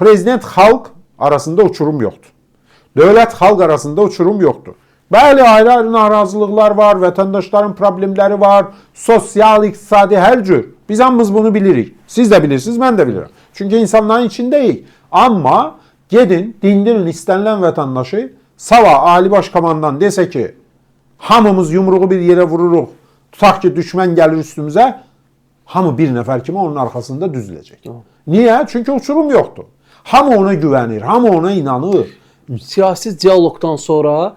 Prezident xalq arasında uçurum yoxdur. Dövlət xalq arasında uçurum yoxdur. Bəli, ayrı-ayrı narazılıqlar var, vətəndaşların problemləri var, sosial, iqtisadi, hər cür. Biz hamımız bunu bilirik. Siz də bilirsiniz, mən də bilirəm. Çünki insanların içindəyik. Amma gedin, dindirin istənilən vətəndaşı, sabah Ali Baş Komandan desə ki, hamımız yumruğu bir yerə vururuq, tutaq ki, düşmən gəlir üstümüzə, hamı bir nəfər kimi onun arxasında düzüləcək. Niyə? Çünki uçurum yoxdur. Hamı ona güvənir, hamı ona inanır. Siyasi diyalogdan sonra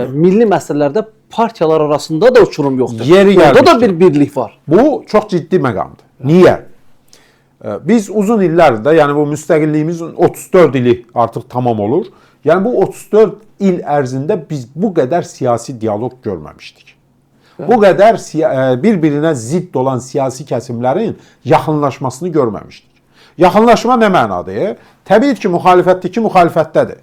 milli məsələlərdə partiyalar arasında da uçurum yoxdur. Yeri Orada da bir birlik var. Bu çox ciddi məqamdır. Niyə? Biz uzun illərdə, yəni bu müstəqilliyimizin 34 ili artıq tamam olur. Yəni bu 34 il ərzində biz bu qədər siyasi diyalog görməmişdik. Bu qədər bir-birinə zidd olan siyasi kəsimlərin yaxınlaşmasını görməmişdik. Yaxınlaşma nə mənadır? Təbii ki, müxalifətdəki müxalifətdədir.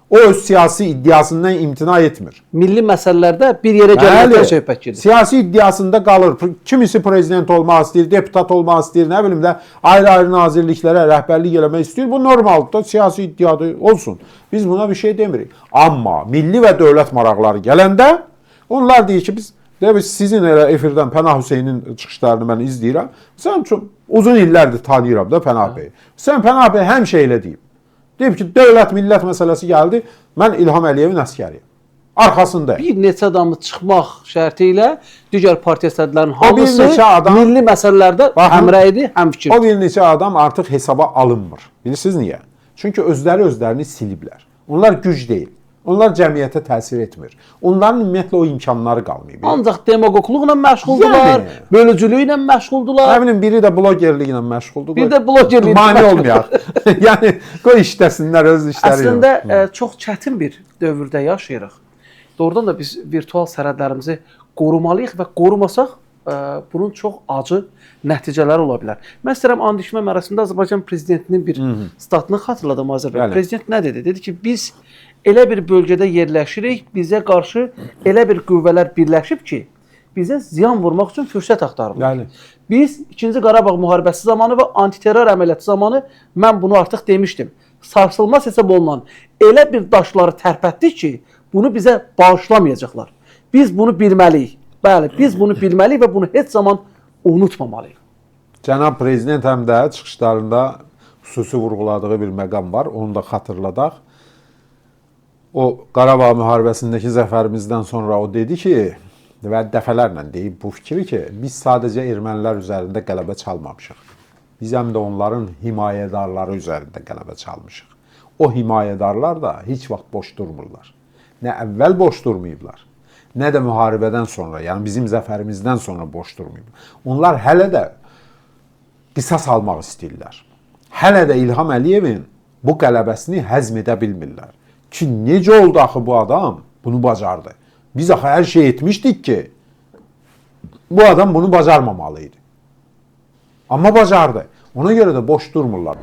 O öz siyasi iddiasından imtina etmir. Milli məsələlərdə bir yerə gəlməkdən söhbət gedir. Siyasi iddiasında qalır. Kimisi prezident olmaq istəyir, deputat olmaq istəyir, nə bilim də ayrı-ayrı nazirliklərə rəhbərlik eləmək istəyir. Bu normaldır da, siyasi iddiadır, olsun. Biz buna bir şey demirik. Amma milli və dövlət maraqları gələndə onlar deyir ki, biz sizin elə efirdən Pənah Hüseynin çıxışlarını mən izləyirəm. Sən çox uzun illərdir tanıyıram da Pənah bəyi. Sən Pənah bəy həmişə elə deyib. Deyib ki, dövlət, millət məsələsi gəldi, mən İlham Əliyevin əsgəriyim. Arxasındayım. Bir neçə adamı çıxmaq şərti ilə digər partiya sədrlərinin hamısı milli məsələlərdə həmrəydi, həmfikirdir. O bir neçə adam artıq hesaba alınmır. Bilirsiniz niyə? Çünki özlərini siliblər. Onlar güc deyil. Onlar cəmiyyətə təsir etmir. Onların ümumiyyətlə o imkanları qalmayıb. Ancaq demagoqluqla məşğuldular, bölücülüklə məşğuldular. Nə bilim, biri də blogerliklə məşğuldur. Bir də blogerliklə mane olmayaq. Yəni, qoy işləsinlər, öz işləri yox. Əslində, çox çətin bir dövrdə yaşayırıq. Doğrudan da biz virtual sərhədlərimizi qorumalıyıq və qorumasaq, bunun çox acı nəticələri ola bilər. Mən istəyirəm, and içmə mərasimində Azərbaycan prezidentinin bir statını xatırladım Azərbaycan. Prezident nə dedi? Dedi ki, biz elə bir bölgədə yerləşirik, bizə qarşı elə bir qüvvələr birləşib ki, bizə ziyan vurmaq üçün fürsət axtarılır. Biz 2-ci Qarabağ müharibəsi zamanı və antiterror əməliyyatı zamanı mən bunu artıq demişdim. Sarsılmaz hesab olunan elə bir daşları tərpətdik ki, bunu bizə bağışlamayacaqlar. Biz bunu bilməliyik. Bəli, biz bunu bilməliyik və bunu heç zaman unutmamalıyıq. Cənab Prezident həm də çıxışlarında xüsusi vurğuladığı bir məqam var. Onu da xatırladaq. O Qarabağ müharibəsindəki zəfərimizdən sonra o dedi ki, və dəfələrlə deyib bu fikri ki, biz sadəcə ermənilər üzərində qələbə çalmamışıq. Biz həm də onların himayədarları üzərində qələbə çalmışıq. O himayədarlar da heç vaxt boş durmurlar. Nə əvvəl boş durmayıblar, nə də müharibədən sonra, yəni bizim zəfərimizdən sonra boş durmayıblar. Onlar hələ də qisas almaq istəyirlər. Hələ də İlham Əliyevin bu qələbəsini həzm edə bilmirlər. Ki, necə oldu axı bu adam bunu bacardı? Biz axı hər şey etmişdik ki, bu adam bunu bacarmamalıydı. Amma bacardı. Ona görə də boş durmurlar.